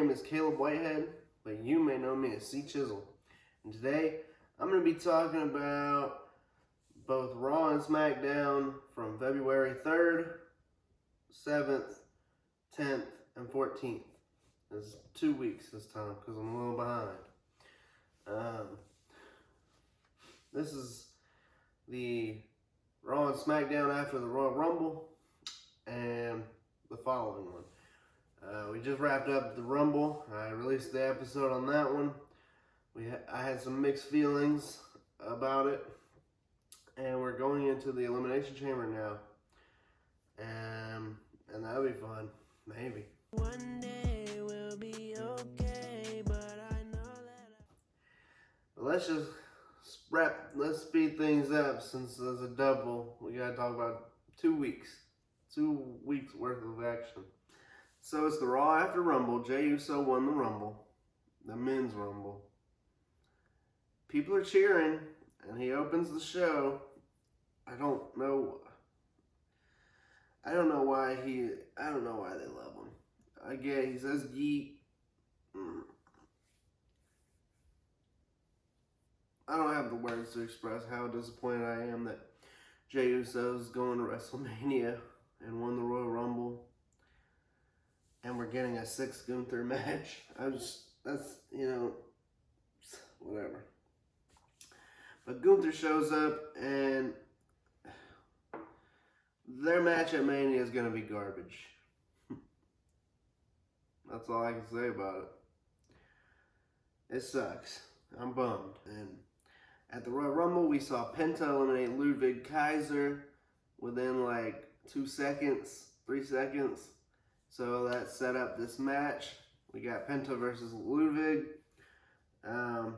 name is Caleb Whitehead, but you may know me as C-Chizzle. And today, I'm going to be talking about both Raw and Smackdown from February 3rd, 7th, 10th, and 14th. It's 2 weeks this time because I'm a little behind. This is the Raw and Smackdown after the Royal Rumble and the following one. We just wrapped up the Rumble. I released the episode on that one. I had some mixed feelings about it, and we're going into the Elimination Chamber now, and that'll be fun, maybe. One day we'll be okay, but I know that. Let's speed things up since there's a double. We gotta talk about 2 weeks, 2 weeks worth of action. So it's the Raw after Rumble. Jey Uso won the Rumble, the men's Rumble. People are cheering, and he opens the show. I don't know why they love him. I get he says yeet. I don't have the words to express how disappointed I am that Jey Uso's going to Wrestlemania and won the Royal Rumble. And we're getting a 6th Gunther match. Whatever. But Gunther shows up, and their match at Mania is going to be garbage. That's all I can say about it. It sucks. I'm bummed. And at the Royal Rumble, we saw Penta eliminate Ludwig Kaiser within like 2 seconds, 3 seconds. So that set up this match. We got Penta versus Ludwig. Penta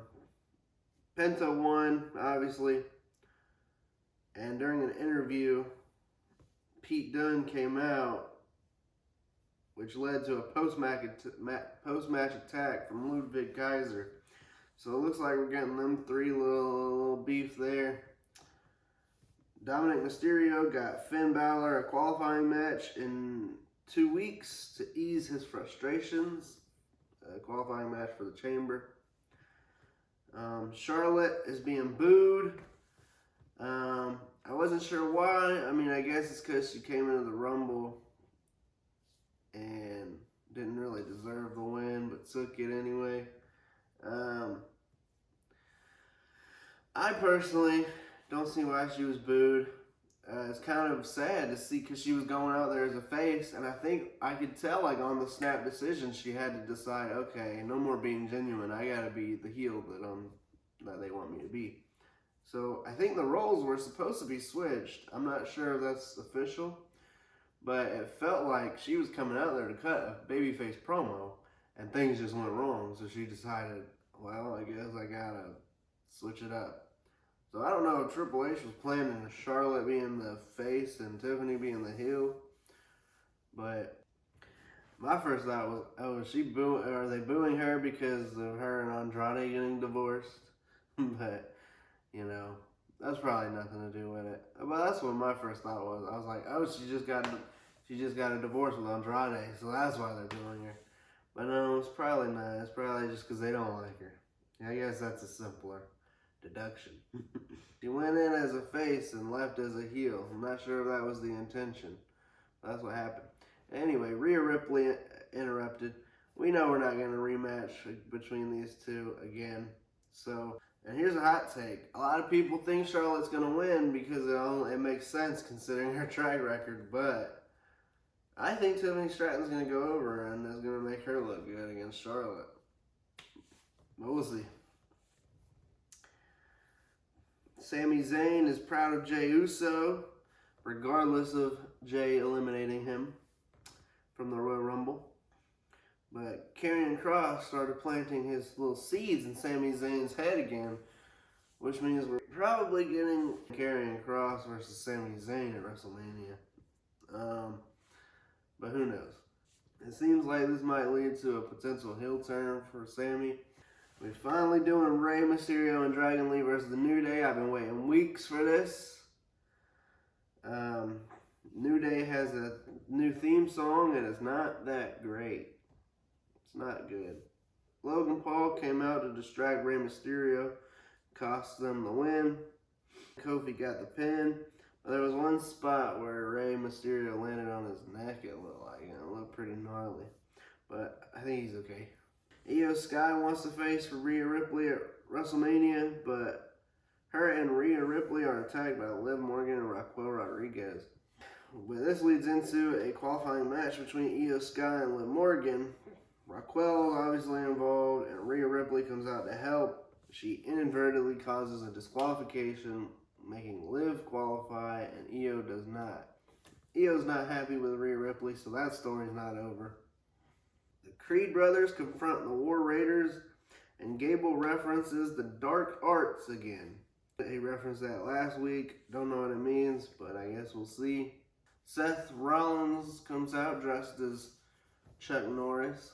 won, obviously. And during an interview, Pete Dunne came out, which led to a post-match attack from Ludwig Kaiser. So it looks like we're getting them three little beef there. Dominic Mysterio got Finn Balor a qualifying match in 2 weeks to ease his frustrations. A qualifying match for the Chamber. Charlotte is being booed. I wasn't sure why. I mean, I guess it's because she came into the Rumble and didn't really deserve the win, but took it anyway. I personally don't see why she was booed. It's kind of sad to see because she was going out there as a face, and I think I could tell, like, on the snap decision, she had to decide, okay, no more being genuine. I gotta be the heel that they want me to be. So I think the roles were supposed to be switched. I'm not sure if that's official, but it felt like she was coming out there to cut a babyface promo, and things just went wrong. So she decided, well, I guess I gotta switch it up. So I don't know if Triple H was planning Charlotte being the face and Tiffany being the heel, but my first thought was, oh, are they booing her because of her and Andrade getting divorced? But, that's probably nothing to do with it. But that's what my first thought was. I was like, oh, she just got a divorce with Andrade, so that's why they're booing her. But no, it's probably not. It's probably just because they don't like her. I guess that's a simpler deduction. She went in as a face and left as a heel. I'm not sure if that was the intention. That's what happened. Anyway, Rhea Ripley interrupted. We know we're not going to rematch between these two again. So, and here's a hot take. A lot of people think Charlotte's going to win because it makes sense considering her track record, but I think Tiffany Stratton's going to go over and is going to make her look good against Charlotte. But we'll see. Sami Zayn is proud of Jey Uso, regardless of Jey eliminating him from the Royal Rumble. But Karrion Kross started planting his little seeds in Sami Zayn's head again, which means we're probably getting Karrion Kross versus Sami Zayn at WrestleMania. But who knows? It seems like this might lead to a potential heel turn for Sami. We're finally doing Rey Mysterio and Dragon Lee versus the New Day. I've been waiting weeks for this. New Day has a new theme song and it's not that great. It's not good. Logan Paul came out to distract Rey Mysterio, cost them the win. Kofi got the pin. But there was one spot where Rey Mysterio landed on his neck, it looked like. It looked pretty gnarly. But I think he's okay. Io Sky wants to face Rhea Ripley at WrestleMania, but her and Rhea Ripley are attacked by Liv Morgan and Raquel Rodriguez. But this leads into a qualifying match between Io Sky and Liv Morgan. Raquel is obviously involved, and Rhea Ripley comes out to help. She inadvertently causes a disqualification, making Liv qualify, and Io does not. Io's not happy with Rhea Ripley, so that story's not over. The Creed brothers confront the War Raiders, and Gable references the dark arts again. He referenced that last week. Don't know what it means, but I guess we'll see. Seth Rollins comes out dressed as Chuck Norris.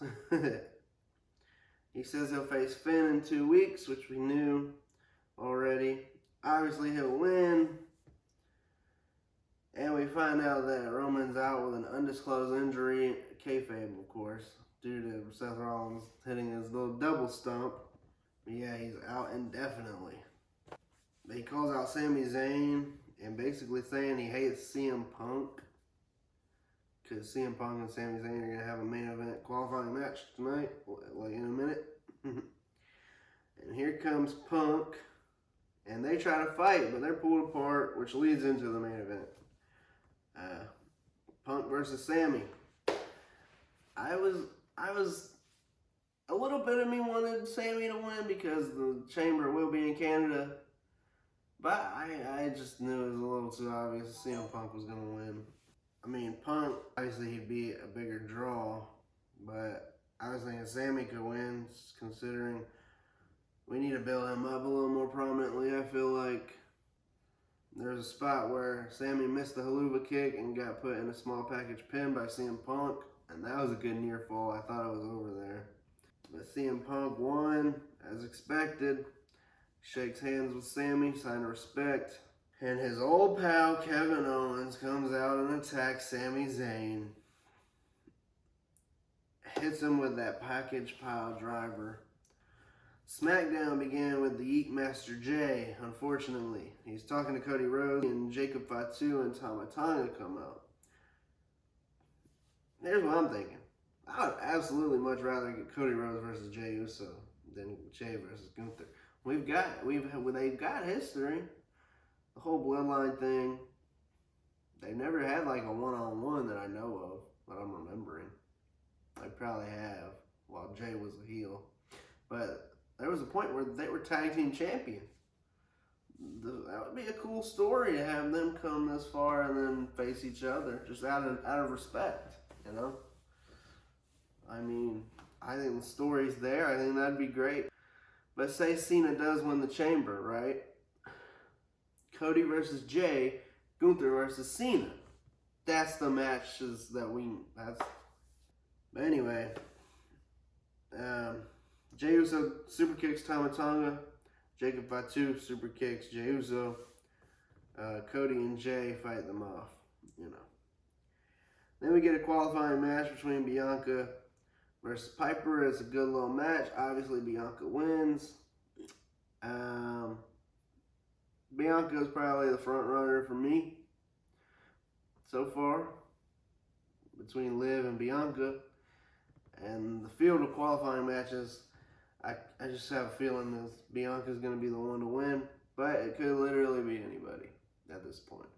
He says he'll face Finn in 2 weeks, which we knew already. Obviously, he'll win. And we find out that Roman's out with an undisclosed injury, kayfabe, of course, due to Seth Rollins hitting his little double stomp. But yeah, he's out indefinitely. But he calls out Sami Zayn and basically saying he hates CM Punk, because CM Punk and Sami Zayn are going to have a main event qualifying match tonight, like in a minute. And here comes Punk, and they try to fight, but they're pulled apart, which leads into the main event. Punk versus Sami. I was a little bit of me wanted Sami to win because the Chamber will be in Canada, but I just knew it was a little too obvious that CM Punk was going to win. I mean, Punk, obviously he'd be a bigger draw, but I was thinking Sami could win, considering we need to build him up a little more prominently. I feel like there's a spot where Sami missed the haluva kick and got put in a small package pin by CM Punk, and that was a good near fall. I thought it was over there. But CM Punk won, as expected. Shakes hands with Sami, sign of respect. And his old pal Kevin Owens comes out and attacks Sami Zayn. Hits him with that package pile driver. SmackDown began with the Yeet Master J, unfortunately. He's talking to Cody Rhodes, and Jacob Fatu and Tama Tonga come out. Here's what I'm thinking. I would absolutely much rather get Cody Rhodes versus Jey Uso than Jey versus Gunther. They've got history. The whole bloodline thing. They've never had like a one-on-one that I know of, that I'm remembering. They probably have, while Jey was a heel. But there was a point where they were tag team champions. That would be a cool story to have them come this far and then face each other, just out of respect, you know? I mean, I think the story's there. I think that'd be great. But say Cena does win the Chamber, right? Cody versus Jey, Gunther versus Cena. That's the matches But anyway, Jey Uso super kicks Tama Tonga. Jacob Fatu super kicks Jey Uso. Cody and Jey fight them off, you know. Then we get a qualifying match between Bianca versus Piper. It's a good little match. Obviously, Bianca wins. Bianca is probably the front runner for me so far between Liv and Bianca. And the field of qualifying matches, I just have a feeling that Bianca's going to be the one to win, but it could literally be anybody at this point.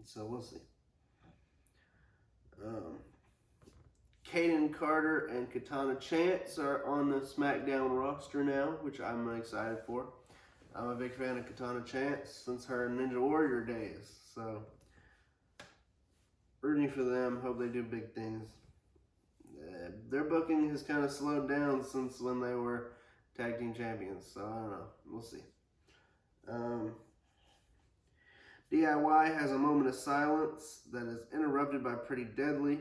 So we'll see. Kaden Carter and Katana Chance are on the SmackDown roster now, which I'm excited for. I'm a big fan of Katana Chance since her Ninja Warrior days, so rooting for them. Hope they do big things. Their booking has kind of slowed down since when they were tag team champions, so I don't know. We'll see. DIY has a moment of silence that is interrupted by Pretty Deadly.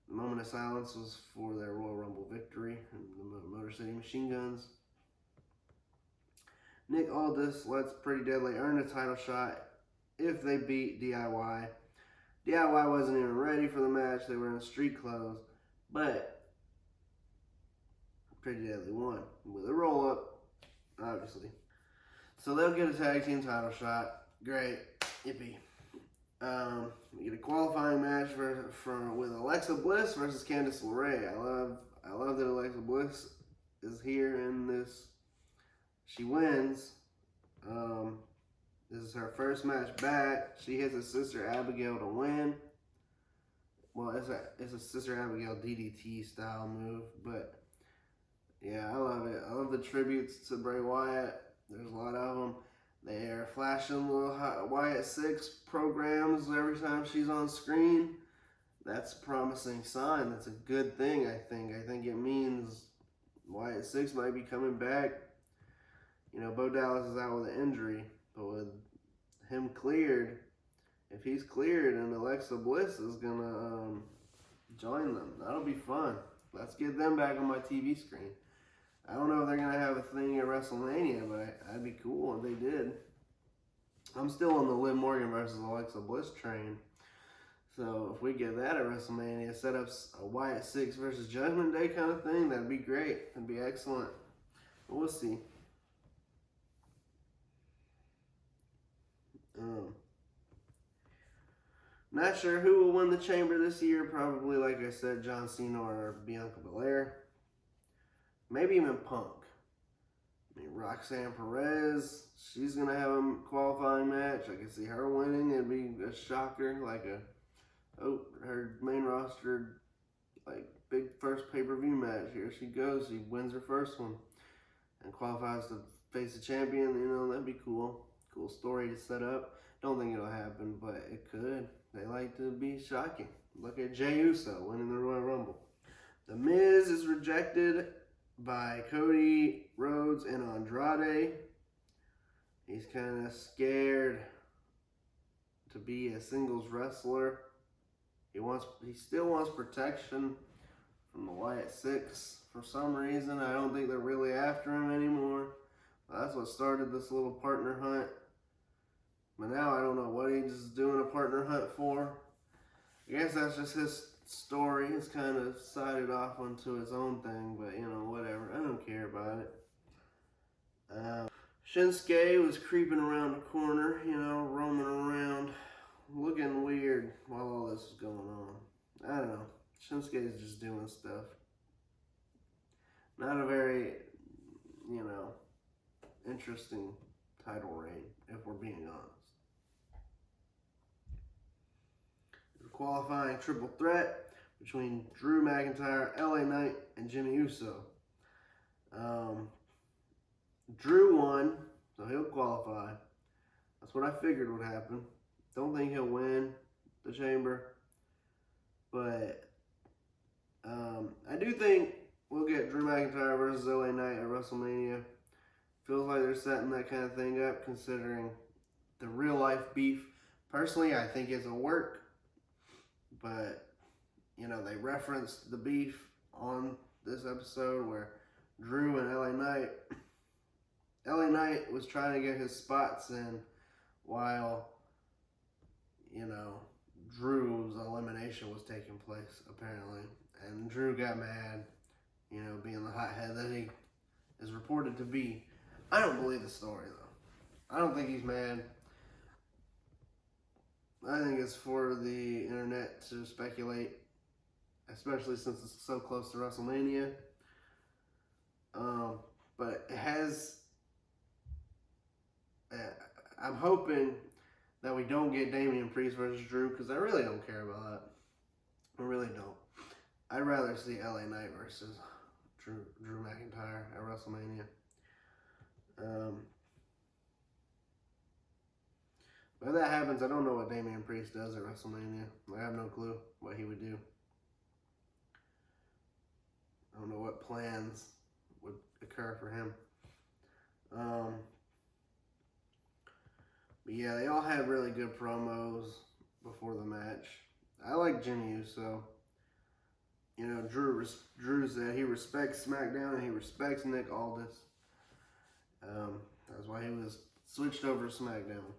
The moment of silence was for their Royal Rumble victory and the Motor City Machine Guns. Nick Aldis lets Pretty Deadly earn a title shot if they beat DIY. DIY wasn't even ready for the match. They were in street clothes. But Pretty Deadly won with a roll up, obviously. So they'll get a tag team title shot. Great, yippee. We get a qualifying match with Alexa Bliss versus Candice LeRae. I love that Alexa Bliss is here in this. She wins. This is her first match back. She hits her sister Abigail to win. Well, it's a sister Abigail DDT style move, but yeah, I love it. I love the tributes to Bray Wyatt. There's a lot of them. They are flashing little Wyatt 6 programs every time she's on screen. That's a promising sign. That's a good thing, I think. I think it means Wyatt 6 might be coming back. You know, Bo Dallas is out with an injury, but with him cleared, if he's cleared and Alexa Bliss is going to join them, that'll be fun. Let's get them back on my TV screen. I don't know if they're going to have a thing at WrestleMania, but that'd be cool if they did. I'm still on the Liv Morgan versus Alexa Bliss train. So if we get that at WrestleMania, set up a Wyatt 6 versus Judgment Day kind of thing, that'd be great. That'd be excellent. But we'll see. Not sure who will win the Chamber this year. Probably, like I said, John Cena or Bianca Belair. Maybe even Punk. I mean, Roxanne Perez, she's going to have a qualifying match. I can see her winning. It'd be a shocker, like her main roster, like, big first pay-per-view match. Here she goes. She wins her first one and qualifies to face the champion. You know, that'd be cool. Cool story to set up. Don't think it'll happen, but it could. They like to be shocking. Look at Jey Uso winning the Royal Rumble. The Miz is rejected by Cody Rhodes and Andrade. He's kind of scared to be a singles wrestler. He still wants protection from the Wyatt 6 for some reason. I don't think they're really after him anymore. That's what started this little partner hunt. But now I don't know what he's doing a partner hunt for. I guess that's just his story. He's kind of sided off onto his own thing, but you know, whatever. I don't care about it. Shinsuke was creeping around the corner, you know, roaming around, looking weird while all this was going on. I don't know. Shinsuke is just doing stuff. Not a very, you know, interesting title reign, if we're being honest. Qualifying triple threat between Drew McIntyre, LA Knight, and Jimmy Uso. Drew won, so he'll qualify. That's what I figured would happen. Don't think he'll win the Chamber, but I do think we'll get Drew McIntyre versus LA Knight at WrestleMania. Feels like they're setting that kind of thing up, considering the real life beef. Personally, I think it'll work. But, you know, they referenced the beef on this episode where Drew and LA Knight was trying to get his spots in while, you know, Drew's elimination was taking place, apparently. And Drew got mad, you know, being the hothead that he is reported to be. I don't believe the story, though. I don't think he's mad. I think it's for the internet to speculate, especially since it's so close to WrestleMania. But it has... I'm hoping that we don't get Damian Priest versus Drew, because I really don't care about that. I really don't. I'd rather see LA Knight versus Drew McIntyre at WrestleMania. But if that happens, I don't know what Damian Priest does at WrestleMania. I have no clue what he would do. I don't know what plans would occur for him. But yeah, they all had really good promos before the match. I like Jimmy Uso. You know, Drew said he respects SmackDown and he respects Nick Aldis. That's why he was switched over to SmackDown.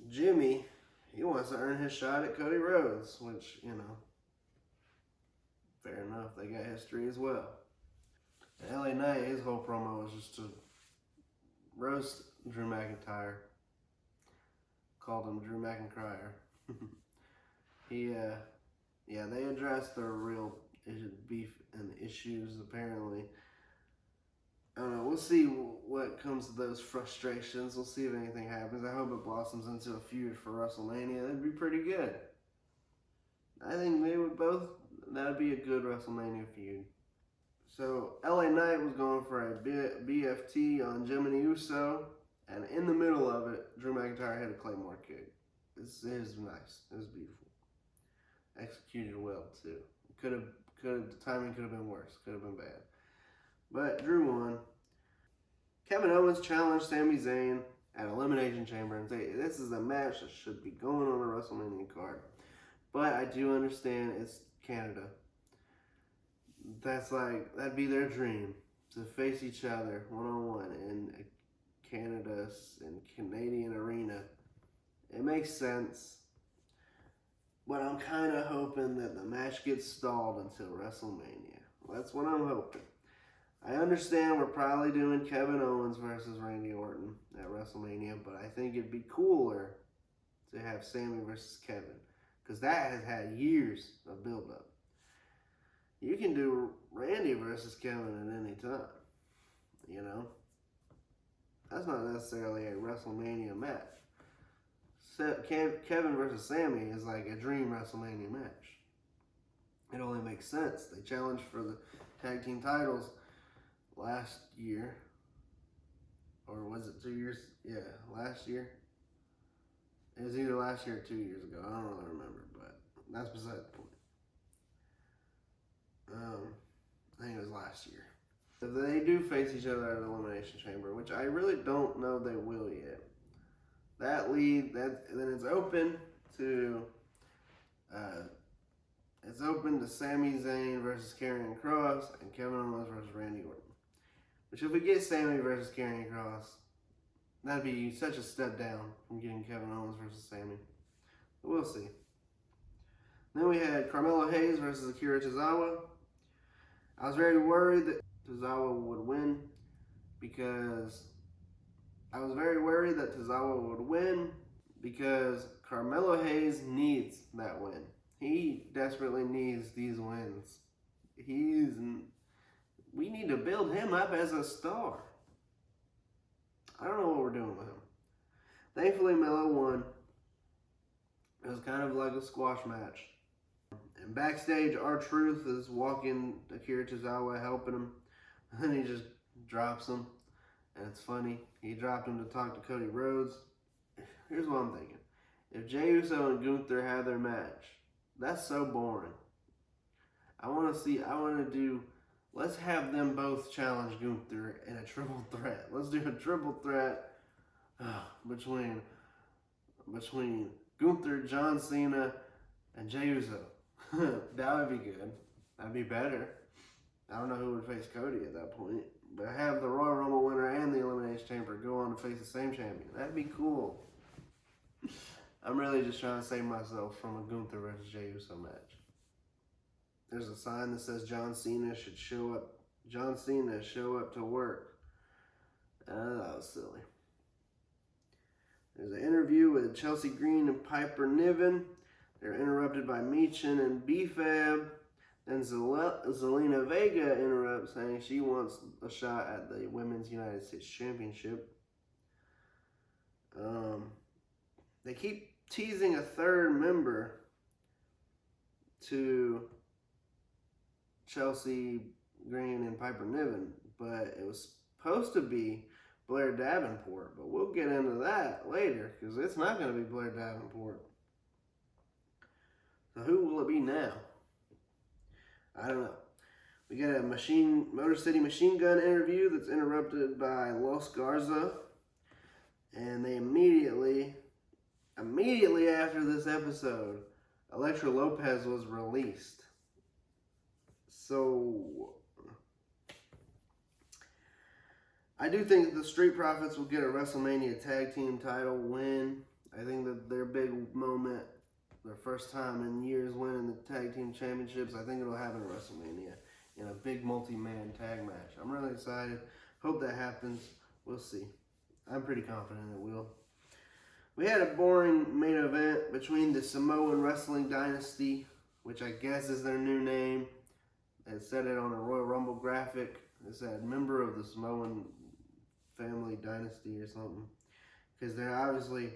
Jimmy, he wants to earn his shot at Cody Rhodes, which, you know, fair enough. if they got history as well. And LA Knight, his whole promo was just to roast Drew McIntyre. Called him Drew McIntyre. They addressed their real beef and issues, apparently. I don't know. We'll see what comes to those frustrations. We'll see if anything happens. I hope it blossoms into a feud for WrestleMania. That'd be pretty good. I think they would both. That'd be a good WrestleMania feud. So LA Knight was going for a BFT on Jiminy Uso, and in the middle of it, Drew McIntyre hit a Claymore kick. It was nice. It was beautiful. Executed well too. The timing could have been worse. Could have been bad. But Drew won. Kevin Owens challenged Sami Zayn at Elimination Chamber and say this is a match that should be going on a WrestleMania card. But I do understand it's Canada. That'd be their dream to face each other one-on-one in Canada and Canadian arena. It makes sense. But I'm kind of hoping that the match gets stalled until WrestleMania. That's what I'm hoping. I understand we're probably doing Kevin Owens versus Randy Orton at WrestleMania, but I think it'd be cooler to have Sammy versus Kevin, because that has had years of build-up. You can do Randy versus Kevin at any time, you know? That's not necessarily a WrestleMania match. Kevin versus Sammy is like a dream WrestleMania match. It only makes sense. They challenged for the tag team titles last year. Or was it 2 years? Yeah, last year. It was either last year or 2 years ago. I don't really remember, but that's beside the point. I think it was last year. If they do face each other at Elimination Chamber, which I really don't know they will yet. Then it's open to Sami Zayn versus Karrion Kross and Kevin Owens versus Randy Orton. Which if we get Sami versus Karrion Kross, that'd be such a step down from getting Kevin Owens versus Sami. But we'll see. Then we had Carmelo Hayes versus Akira Tozawa. I was very worried that Tozawa would win because Carmelo Hayes needs that win. He desperately needs these wins. We need to build him up as a star. I don't know what we're doing with him. Thankfully, Melo won. It was kind of like a squash match. And backstage, R-Truth is walking Akira Tozawa, helping him. And then he just drops him. And it's funny. He dropped him to talk to Cody Rhodes. Here's what I'm thinking. If Jey Uso and Gunther have their match, that's so boring. Let's have them both challenge Gunther in a triple threat. Let's do a triple threat between Gunther, John Cena, and Jey Uso. That would be good. That'd be better. I don't know who would face Cody at that point. But have the Royal Rumble winner and the Elimination Chamber go on to face the same champion. That'd be cool. I'm really just trying to save myself from a Gunther versus Jey Uso match. There's a sign that says John Cena should show up. John Cena, show up to work. That was silly. There's an interview with Chelsea Green and Piper Niven. They're interrupted by Michin and B-Fab. Then Zelina Vega interrupts, saying she wants a shot at the Women's United States Championship. They keep teasing a third member to Chelsea Green and Piper Niven, but it was supposed to be Blair Davenport. But we'll get into that later, because it's not going to be Blair Davenport. So who will it be now? I don't know. We got a Motor City Machine Gun interview that's interrupted by Los Garza. And they immediately after this episode, Elektra Lopez was released. So, I do think that the Street Profits will get a WrestleMania Tag Team title win. I think that their big moment, their first time in years winning the tag team championships. I think it'll happen at WrestleMania in a big multi-man tag match. I'm really excited. Hope that happens. We'll see. I'm pretty confident it will. We had a boring main event between the Samoan Wrestling Dynasty, which I guess is their new name. It said it on a Royal Rumble graphic. It said member of the Samoan Family Dynasty or something. Because they're obviously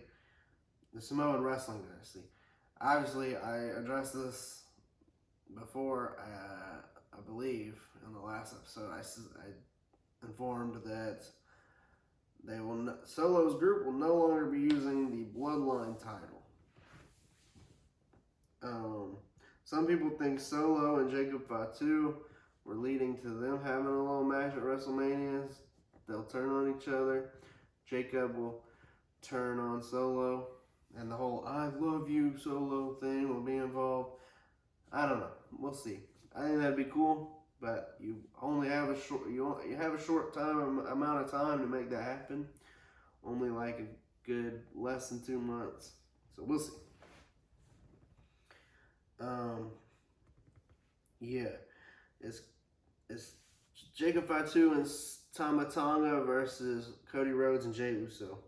the Samoan Wrestling Dynasty. Obviously, I addressed this before, I believe, in the last episode. I informed that Solo's group will no longer be using the Bloodline title. Some people think Solo and Jacob Fatu were leading to them having a little match at WrestleMania. They'll turn on each other. Jacob will turn on Solo, and the whole "I love you" Solo thing will be involved. I don't know. We'll see. I think that'd be cool, but you only have a short amount of time to make that happen. Only like a good less than 2 months. So we'll see. Yeah, it's Jacob Fatu and Tama Tonga versus Cody Rhodes and Jey Uso.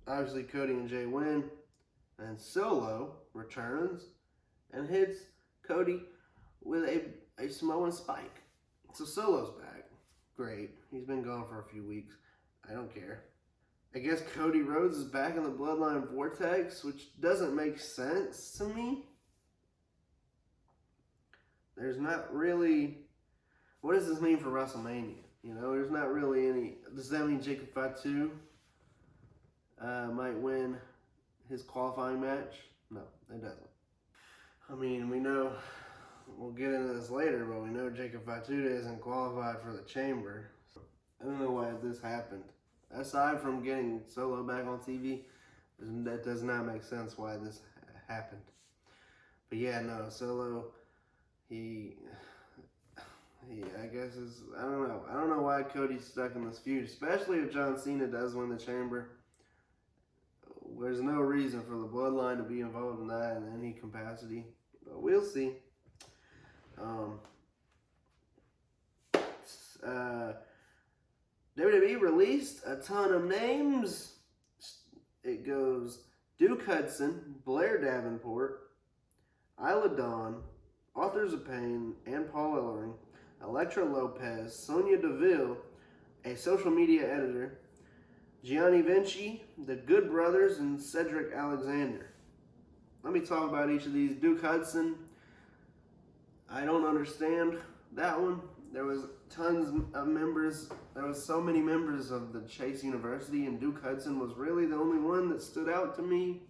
Obviously, Cody and Jey win, and Solo returns and hits Cody with a Samoan spike. So Solo's back. Great. He's been gone for a few weeks. I don't care. I guess Cody Rhodes is back in the Bloodline Vortex, which doesn't make sense to me. There's not really... What does this mean for WrestleMania? You know, there's not really any... Does that mean Jacob Fatu might win his qualifying match? No, it doesn't. I mean, we know... We'll get into this later, but we know Jacob Fatu isn't qualified for the Chamber. I don't know why this happened. Aside from getting Solo back on TV, that does not make sense why this happened. But yeah, no, Solo, he I guess is, I don't know. I don't know why Cody's stuck in this feud, especially if John Cena does win the Chamber. There's no reason for the Bloodline to be involved in that in any capacity, but we'll see. WWE released a ton of names. It goes Duke Hudson, Blair Davenport, Isla Dawn, Authors of Pain, and Paul Ellering, Elektra Lopez, Sonya Deville, a social media editor, Gianni Vinci, the Good Brothers, and Cedric Alexander. Let me talk about each of these. Duke Hudson, I don't understand that one. There was tons of members. There was so many members of the Chase University, and Duke Hudson was really the only one that stood out to me.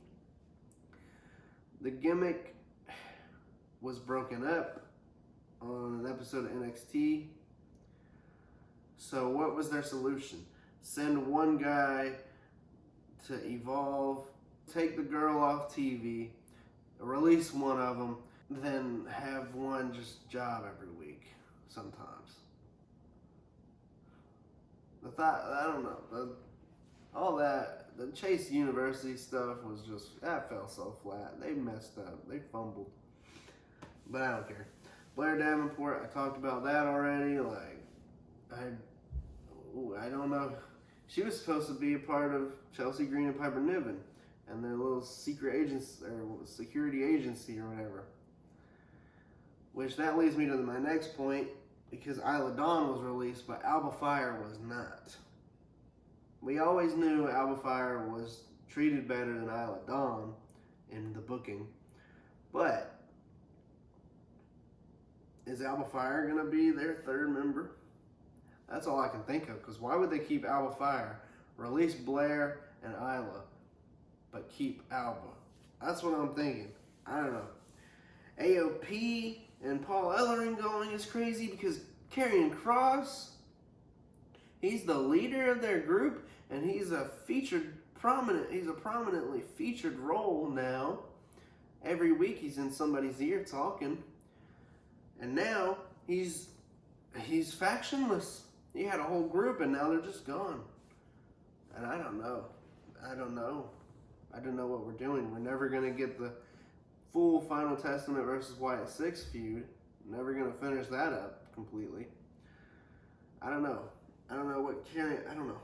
The gimmick was broken up on an episode of NXT. So what was their solution? Send one guy to Evolve, take the girl off TV, release one of them, then have one just job every week sometimes. I don't know. All that, the Chase University stuff was just, that fell so flat. They messed up. They fumbled. But I don't care. Blair Davenport, I talked about that already. Like, I don't know. She was supposed to be a part of Chelsea Green and Piper Niven and their little secret agency or security agency or whatever. Which that leads me to my next point, because Isla Dawn was released, but Alba Fire was not. We always knew Alba Fire was treated better than Isla Dawn in the booking, but is Alba Fire going to be their third member? That's all I can think of, because why would they keep Alba Fire, release Blair and Isla, but keep Alba? That's what I'm thinking. I don't know. AOP and Paul Ellering going is crazy because Karrion Kross, he's the leader of their group, and he's a prominently featured role now. Every week he's in somebody's ear talking. And now he's factionless. He had a whole group and now they're just gone. And I don't know. I don't know. I don't know what we're doing. We're never going to get the full Final Testament versus Wyatt 6 feud. Never going to finish that up completely. I don't know. I don't know what I don't know.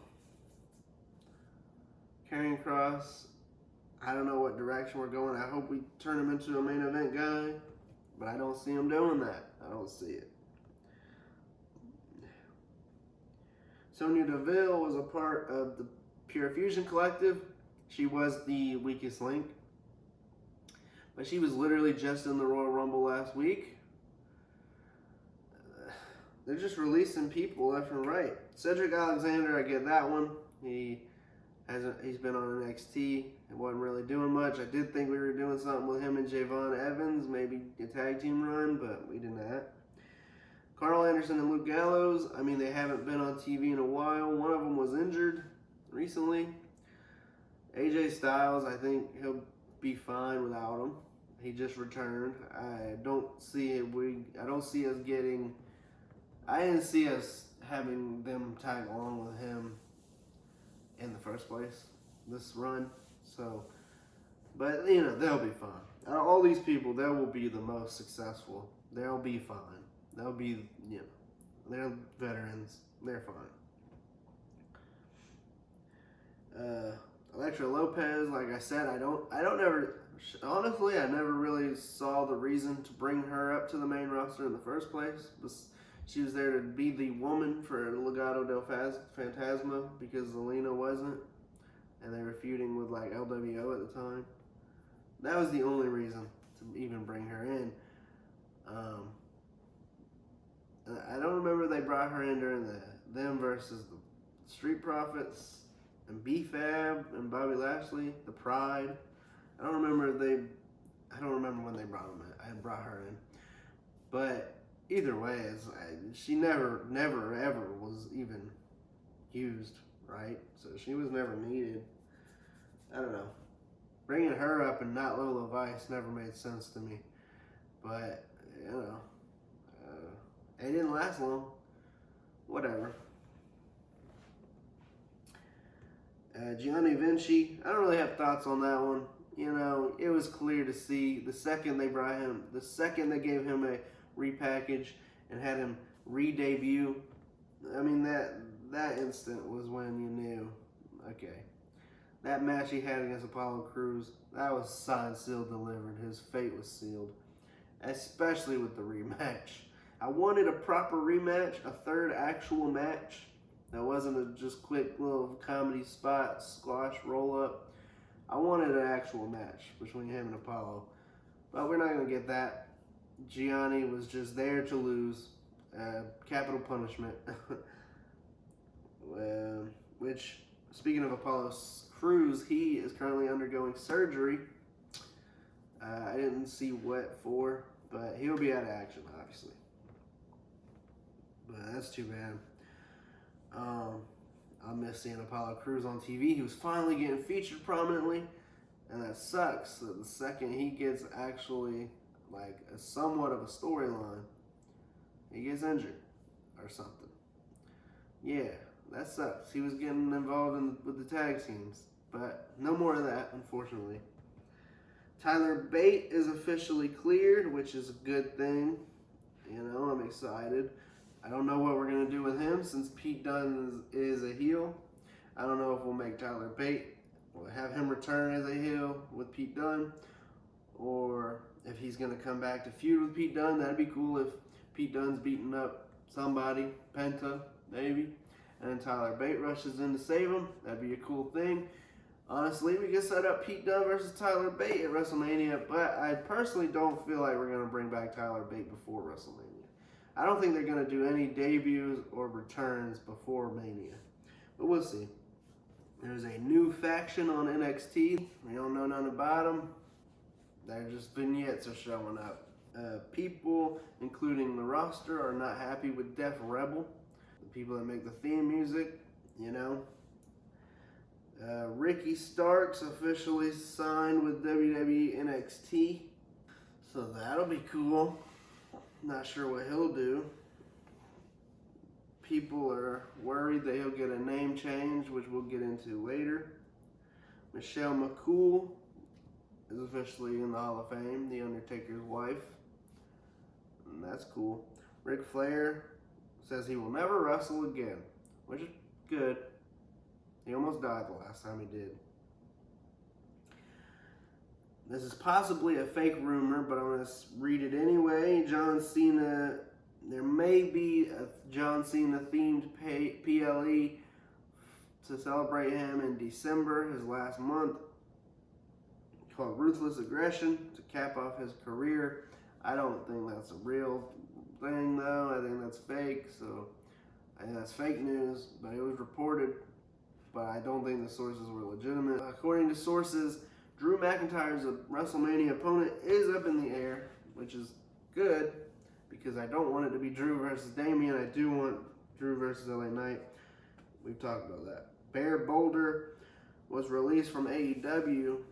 Karrion Kross, I don't know what direction we're going. I hope we turn him into a main event guy, but I don't see him doing that. I don't see it. Sonya Deville was a part of the Pure Fusion Collective. She was the weakest link. But she was literally just in the Royal Rumble last week. They're just releasing people left and right. Cedric Alexander, I get that one. He's been on NXT. It wasn't really doing much. I did think we were doing something with him and Javon Evans, maybe a tag team run, but we did not. Carl Anderson and Luke Gallows, I mean, they haven't been on TV in a while. One of them was injured recently. AJ Styles, I think he'll be fine without him. He just returned. I didn't see us having them tag along with him in the first place, this run. So, but, they'll be fine. All these people, they will be the most successful. They'll be fine. They'll be, they're veterans. They're fine. Elektra Lopez, like I said, I never really saw the reason to bring her up to the main roster in the first place. She was there to be the woman for Legado del Fantasma because Zelina wasn't, and they were feuding with like LWO at the time. That was the only reason to even bring her in. I don't remember they brought her in during them versus the Street Profits and B-Fab and Bobby Lashley, the Pride. I don't remember when they brought them in. I brought her in, but either way, she never ever was even used, right? So she was never needed. I don't know. Bringing her up and not Lola Vice never made sense to me, but it didn't last long. Whatever. Gianni Vinci, I don't really have thoughts on that one. It was clear to see the second they gave him a repackage and had him re-debut. I mean, that instant was when you knew, okay. That match he had against Apollo Crews, that was signed, sealed, delivered. His fate was sealed, especially with the rematch. I wanted a proper rematch, a third actual match. That wasn't a just quick little comedy spot, squash, roll up. I wanted an actual match between him and Apollo. But we're not going to get that. Gianni was just there to lose. Capital punishment. Which, speaking of Apollo Crews, he is currently undergoing surgery. I didn't see what for, but he'll be out of action, obviously. But that's too bad. I miss seeing Apollo Crews on TV. He was finally getting featured prominently, and that sucks. So the second he gets actually like somewhat of a storyline, he gets injured or something. Yeah, that sucks. He was getting involved with the tag teams, but no more of that, unfortunately. Tyler Bate is officially cleared, which is a good thing. I'm excited. I don't know what we're going to do with him since Pete Dunne is a heel. I don't know if we'll make Tyler Bate, we'll have him return as a heel with Pete Dunne, or if he's going to come back to feud with Pete Dunne. That'd be cool if Pete Dunne's beating up somebody, Penta, maybe, and then Tyler Bate rushes in to save him. That'd be a cool thing. Honestly, we could set up Pete Dunne versus Tyler Bate at WrestleMania, but I personally don't feel like we're going to bring back Tyler Bate before WrestleMania. I don't think they're going to do any debuts or returns before Mania. But we'll see. There's a new faction on NXT. We don't know nothing about them. They're just vignettes are showing up. People, including the roster, are not happy with Def Rebel. The people that make the theme music, Ricky Starks officially signed with WWE NXT. So that'll be cool. Not sure what he'll do. People are worried that he'll get a name change, which we'll get into later. Michelle McCool is officially in the Hall of Fame, The Undertaker's wife. And that's cool. Ric Flair says he will never wrestle again, which is good. He almost died the last time he did. This is possibly a fake rumor, but I'm going to read it anyway. John Cena, there may be a John Cena themed PLE to celebrate him in December, his last month, called Ruthless Aggression, to cap off his career. I don't think that's a real thing, though. I think that's fake, so I think that's fake news, but it was reported, but I don't think the sources were legitimate. According to sources, Drew McIntyre's WrestleMania opponent is up in the air, which is good, because I don't want it to be Drew versus Damian. I do want Drew versus LA Knight. We've talked about that. Bear Boulder was released from AEW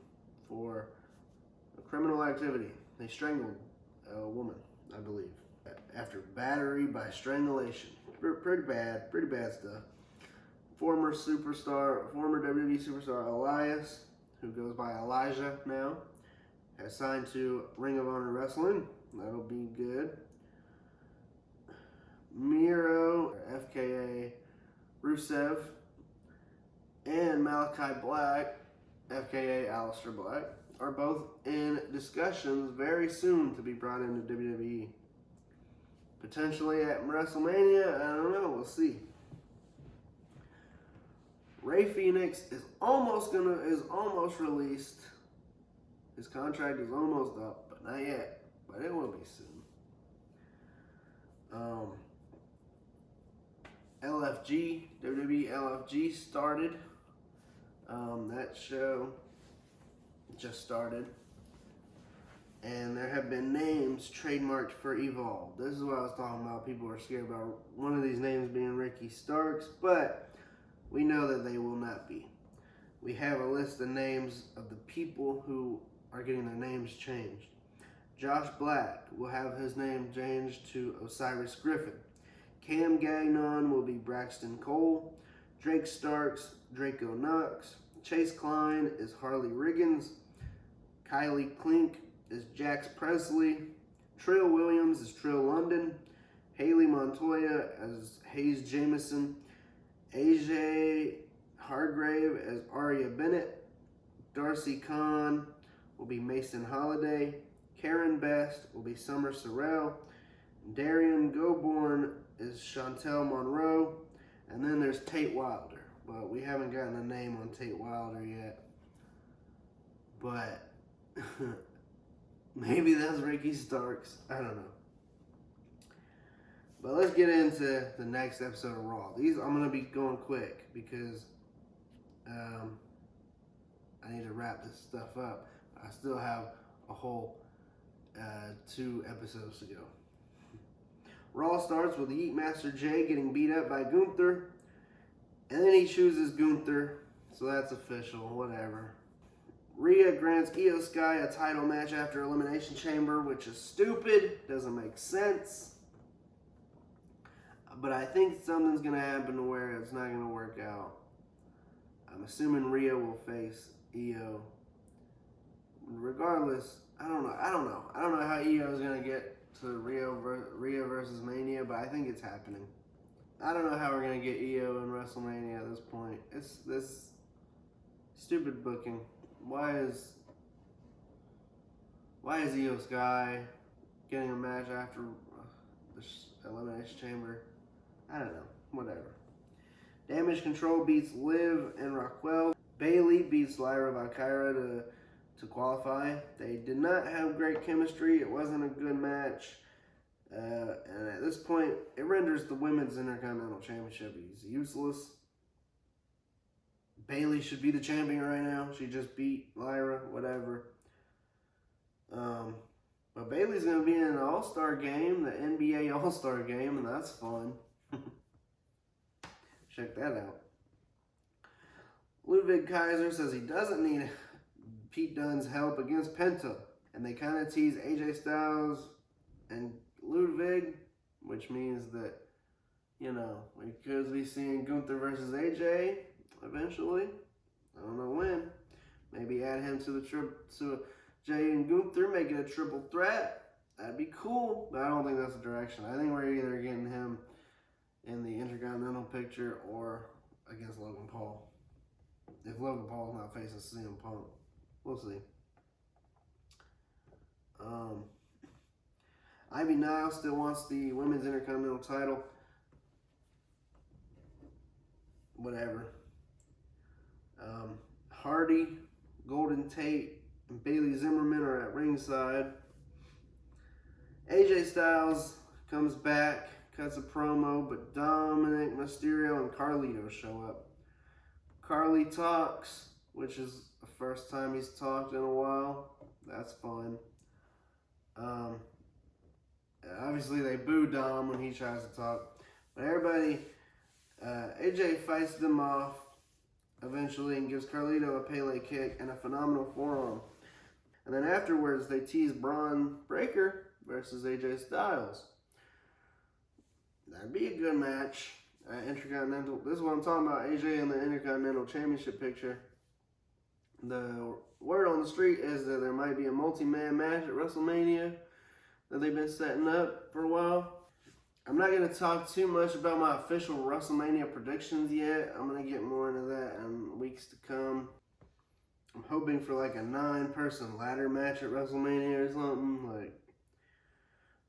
for criminal activity. They strangled a woman, I believe, after battery by strangulation. Pretty bad stuff. Former WWE superstar Elias, who goes by Elijah now, has signed to Ring of Honor Wrestling. That'll be good. Miro, FKA Rusev, and Malachi Black, FKA Aleister Black, are both in discussions very soon to be brought into WWE. Potentially at WrestleMania, I don't know, we'll see. Rey Fenix is almost released. His contract is almost up, but not yet. But it will be soon. LFG, WWE LFG started. That show just started. And there have been names trademarked for Evolve. This is what I was talking about. People are scared about one of these names being Ricky Starks, but we know that they will not be. We have a list of names of the people who are getting their names changed. Josh Black will have his name changed to Osiris Griffin. Cam Gagnon will be Braxton Cole. Drake Starks, Draco Knox. Chase Klein is Harley Riggins. Kylie Klink is Jax Presley. Trill Williams is Trill London. Haley Montoya as Hayes Jameson. AJ Hargrave as Aria Bennett. Darcy Khan will be Mason Holiday. Karen Best will be Summer Sorrell. Darian Goborn is Chantel Monroe. And then there's Tate Wilder. But we haven't gotten a name on Tate Wilder yet. But maybe that's Ricky Starks. I don't know. But let's get into the next episode of Raw. These I'm going to be going quick because I need to wrap this stuff up. I still have a whole 2 episodes to go. Raw starts with Yeet Master Jay getting beat up by Gunther. And then he chooses Gunther. So that's official. Whatever. Rhea grants Io Sky a title match after Elimination Chamber, which is stupid. Doesn't make sense. But I think something's going to happen to where it's not going to work out. I'm assuming Rhea will face Io. Regardless, I don't know. I don't know how Io is going to get to Rhea versus Mania, but I think it's happening. I don't know how we're going to get Io in WrestleMania at this point. It's this stupid booking. Why is Io Sky getting a match after the Elimination Chamber? I don't know. Whatever. Damage Control beats Liv and Raquel. Bayley beats Lyra Valkyria to qualify. They did not have great chemistry. It wasn't a good match. And at this point, it renders the Women's Intercontinental Championship useless. Bayley should be the champion right now. She just beat Lyra, whatever. But Bayley's going to be in an All-Star game, the NBA All-Star game, and that's fun. Check that out. Ludwig Kaiser says he doesn't need Pete Dunne's help against Penta. And they kind of tease AJ Styles and Ludwig, which means that, you know, we could be seeing Gunther versus AJ eventually. I don't know when. Maybe add him to Jay and Gunther, make it a triple threat. That'd be cool, but I don't think that's the direction. I think we're either getting him in the Intercontinental picture or against Logan Paul. If Logan Paul's not facing CM Punk, we'll see. Ivy Nile still wants the Women's Intercontinental title. Whatever. Hardy, Golden Tate, and Bailey Zimmerman are at ringside. AJ Styles comes back, cuts a promo, but Dominic Mysterio and Carlito show up. Carly talks, which is the first time he's talked in a while. That's fun. Obviously, they boo Dom when he tries to talk. But everybody, AJ fights them off eventually and gives Carlito a Pele kick and a phenomenal forearm. And then afterwards, they tease Braun Breaker versus AJ Styles. That'd be a good match. Intercontinental. This is what I'm talking about. AJ in the Intercontinental Championship picture. The word on the street is that there might be a multi-man match at WrestleMania that they've been setting up for a while. I'm not going to talk too much about my official WrestleMania predictions yet. I'm going to get more into that in weeks to come. I'm hoping for like a 9-person ladder match at WrestleMania or something. Like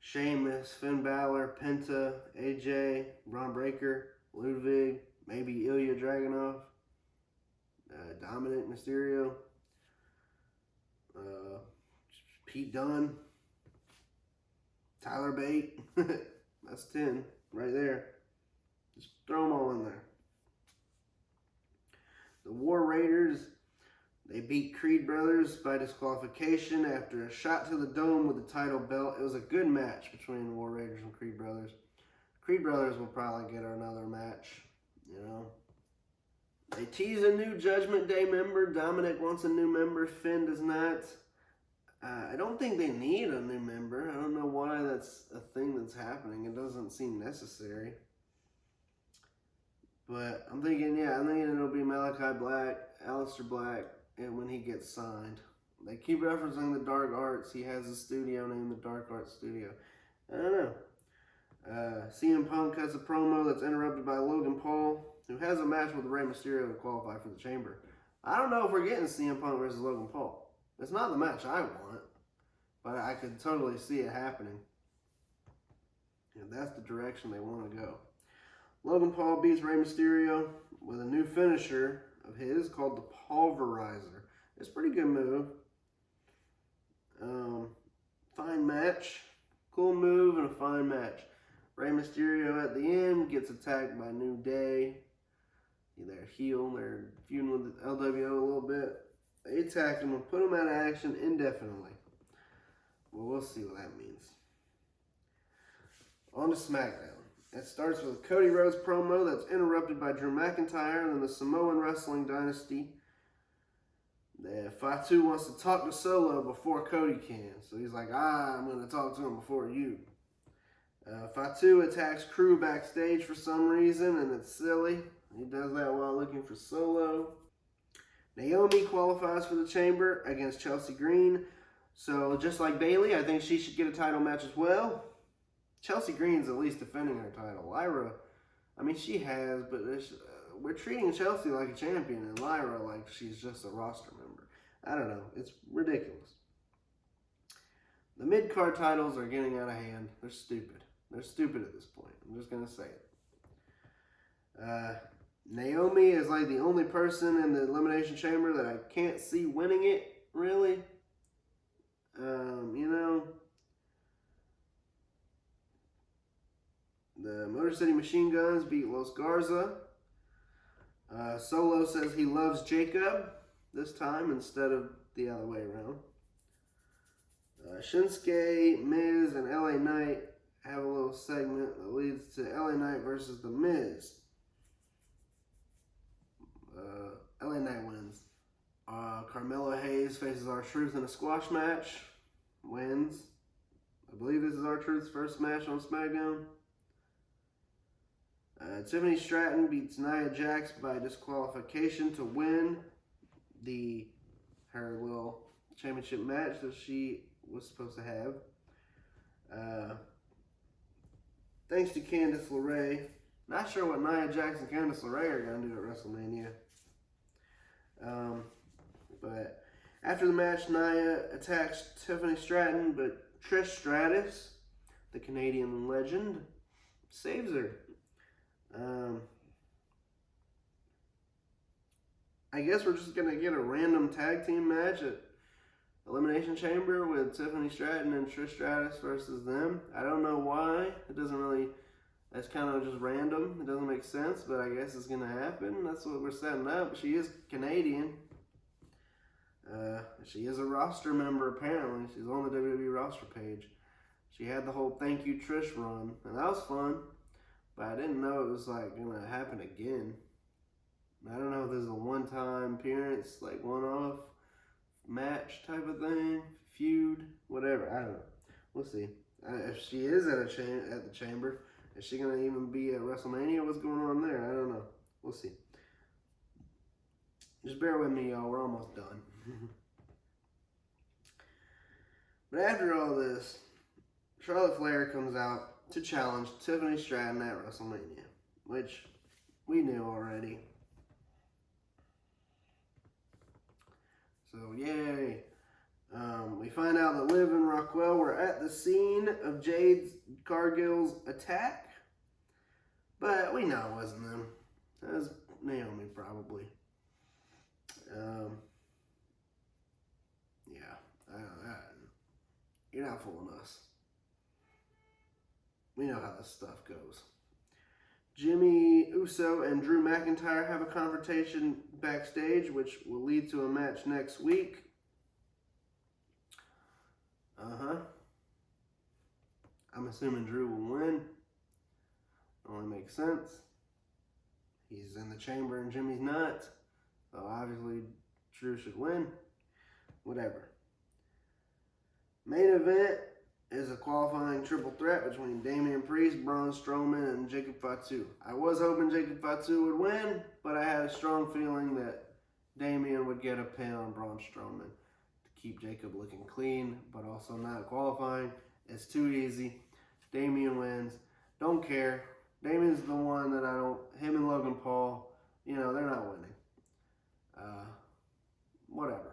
Sheamus, Finn Balor, Penta, AJ, Braun Breaker, Ludwig, maybe Ilya Dragunov, Dominic Mysterio, Pete Dunne, Tyler Bate. That's 10 right there. Just throw them all in there. The War Raiders, they beat Creed Brothers by disqualification after a shot to the dome with the title belt. It was a good match between War Raiders and Creed Brothers. Creed Brothers will probably get another match, you know. They tease a new Judgment Day member. Dominic wants a new member. Finn does not. I don't think they need a new member. I don't know why that's a thing that's happening. It doesn't seem necessary. But I'm thinking it'll be Malachi Black, Aleister Black, and when he gets signed. They keep referencing the Dark Arts. He has a studio named the Dark Arts Studio. I don't know. CM Punk cuts a promo that's interrupted by Logan Paul, who has a match with Rey Mysterio to qualify for the Chamber. I don't know if we're getting CM Punk versus Logan Paul. It's not the match I want, but I could totally see it happening. And that's the direction they want to go. Logan Paul beats Rey Mysterio with a new finisher of his called the Pulverizer. It's a pretty good move. Fine match. Cool move and a fine match. Rey Mysterio at the end gets attacked by New Day. They're heel. They're feuding with the LWO a little bit. They attack him and put him out of action indefinitely. Well, we'll see what that means. On to SmackDown. It starts with a Cody Rhodes promo that's interrupted by Drew McIntyre and the Samoan Wrestling Dynasty. Fatu wants to talk to Solo before Cody can. So he's like, I'm going to talk to him before you. Fatu attacks Crew backstage for some reason, and it's silly. He does that while looking for Solo. Naomi qualifies for the Chamber against Chelsea Green. So just like Bayley, I think she should get a title match as well. Chelsea Green's at least defending her title. Lyra, I mean, she has, but we're treating Chelsea like a champion and Lyra like she's just a roster member. I don't know. It's ridiculous. The mid-card titles are getting out of hand. They're stupid. They're stupid at this point. I'm just going to say it. Naomi is like the only person in the Elimination Chamber that I can't see winning it, really. The Motor City Machine Guns beat Los Garza. Solo says he loves Jacob this time instead of the other way around. Shinsuke, Miz, and LA Knight have a little segment that leads to LA Knight versus The Miz. LA Knight wins. Carmelo Hayes faces R-Truth in a squash match. Wins. I believe this is R-Truth's first match on SmackDown. Tiffany Stratton beats Nia Jax by disqualification to win the her little championship match that she was supposed to have. Thanks to Candice LeRae. Not sure what Nia Jax and Candice LeRae are going to do at WrestleMania. But after the match, Nia attacks Tiffany Stratton, but Trish Stratus, the Canadian legend, saves her. I guess we're just going to get a random tag team match at Elimination Chamber with Tiffany Stratton and Trish Stratus versus them. I don't know why. It doesn't really, that's kind of just random. It doesn't make sense, but I guess it's going to happen. That's what we're setting up. She is Canadian. She is a roster member, apparently. She's on the WWE roster page. She had the whole Thank You Trish run, and that was fun. But I didn't know it was like going to happen again. I don't know if this is a one-time appearance, like one-off match type of thing, feud, whatever. I don't know. We'll see. If she is at the chamber, is she going to even be at WrestleMania? What's going on there? I don't know. We'll see. Just bear with me, y'all. We're almost done. But after all this, Charlotte Flair comes out to challenge Tiffany Stratton at WrestleMania, which we knew already. So, yay. We find out that Liv and Raquel were at the scene of Jade Cargill's attack, but we know it wasn't them. It was Naomi, probably. You're not fooling us. We know how this stuff goes. Jimmy Uso and Drew McIntyre have a confrontation backstage, which will lead to a match next week. I'm assuming Drew will win. Only makes sense. He's in the chamber and Jimmy's not. So obviously Drew should win. Whatever. Main event is a qualifying triple threat between Damian Priest, Braun Strowman, and Jacob Fatu. I was hoping Jacob Fatu would win, but I had a strong feeling that Damian would get a pin on Braun Strowman to keep Jacob looking clean, but also not qualifying. It's too easy. Damian wins. Don't care. Damian's the one that him and Logan Paul, they're not winning. Whatever.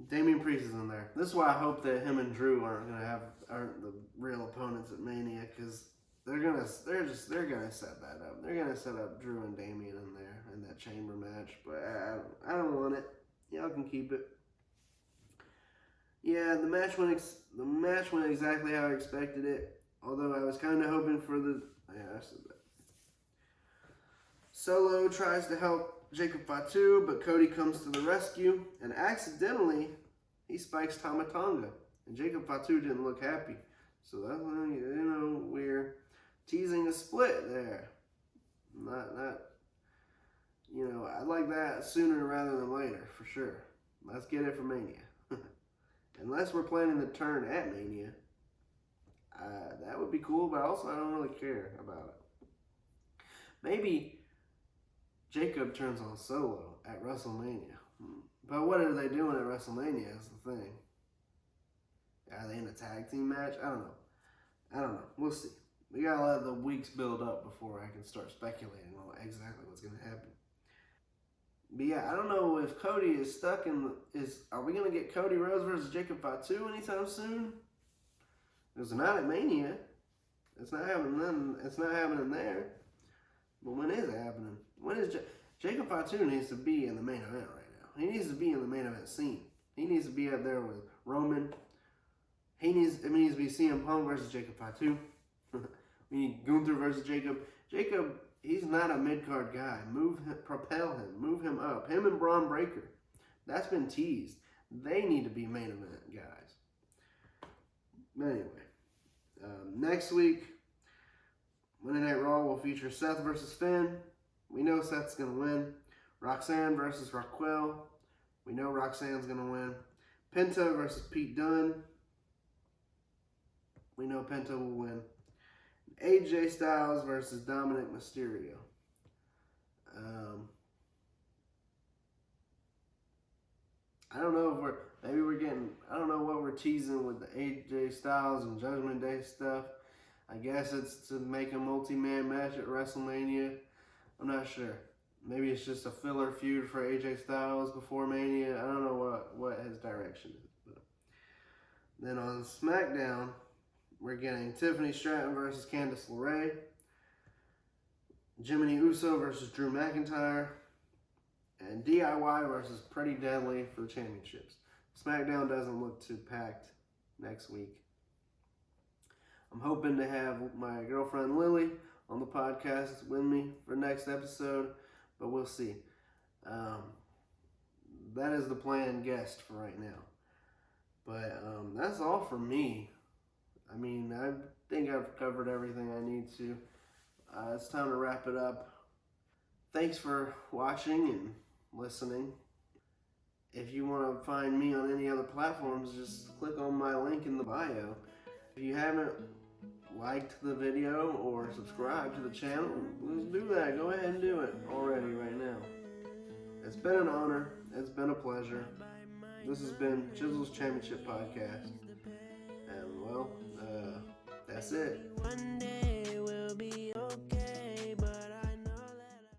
Damian Priest is in there. This is why I hope that him and Drew aren't the real opponents at Mania, because they're gonna set that up. They're gonna set up Drew and Damian in there in that chamber match. But I don't want it. Y'all can keep it. Yeah, the match went exactly how I expected it. Although I was kind of hoping for I said that. Solo tries to help Jacob Fatu, but Cody comes to the rescue, and accidentally, he spikes Tama Tonga. And Jacob Fatu didn't look happy. So that's, we're teasing a split there. I'd like that sooner rather than later, for sure. Let's get it for Mania. Unless we're planning the turn at Mania. That would be cool, but also I don't really care about it. Maybe Jacob turns on Solo at WrestleMania. But what are they doing at WrestleMania is the thing. Are they in a tag team match? I don't know. We'll see. We gotta let the weeks build up before I can start speculating on exactly what's gonna happen. But yeah, I don't know if Cody is stuck are we gonna get Cody Rhodes versus Jacob Fatu anytime soon? It's not at Mania. It's not happening then. It's not happening there. But when is it happening? When is Jacob Fatu needs to be in the main event right now. He needs to be in the main event scene. He needs to be up there with Roman. It needs to be CM Punk versus Jacob Fatu. We need Gunther versus Jacob. Jacob, he's not a mid-card guy. Propel him. Move him up. Him and Braun Breaker. That's been teased. They need to be main event guys. But anyway, next week, Monday Night Raw will feature Seth versus Finn. We know Seth's going to win. Roxanne versus Raquel. We know Roxanne's going to win. Penta versus Pete Dunne. We know Penta will win. AJ Styles versus Dominic Mysterio. I don't know if I don't know what we're teasing with the AJ Styles and Judgment Day stuff. I guess it's to make a multi-man match at WrestleMania. I'm not sure. Maybe it's just a filler feud for AJ Styles before Mania. I don't know what his direction is. But then on SmackDown, we're getting Tiffany Stratton versus Candice LeRae, Jiminy Uso versus Drew McIntyre, and DIY versus Pretty Deadly for the championships. SmackDown doesn't look too packed next week. I'm hoping to have my girlfriend Lily on the podcast with me for next episode, but we'll see. That is the planned guest for right now. But that's all for me. I mean, I think I've covered everything I need to. It's time to wrap it up. Thanks for watching and listening. If you want to find me on any other platforms, just click on my link in the bio. If you haven't liked the video or subscribed to the channel, let's do that. Go ahead and do it already right now. It's been an honor. It's been a pleasure. This has been Chizzle's Championship Podcast. And, well, that's it.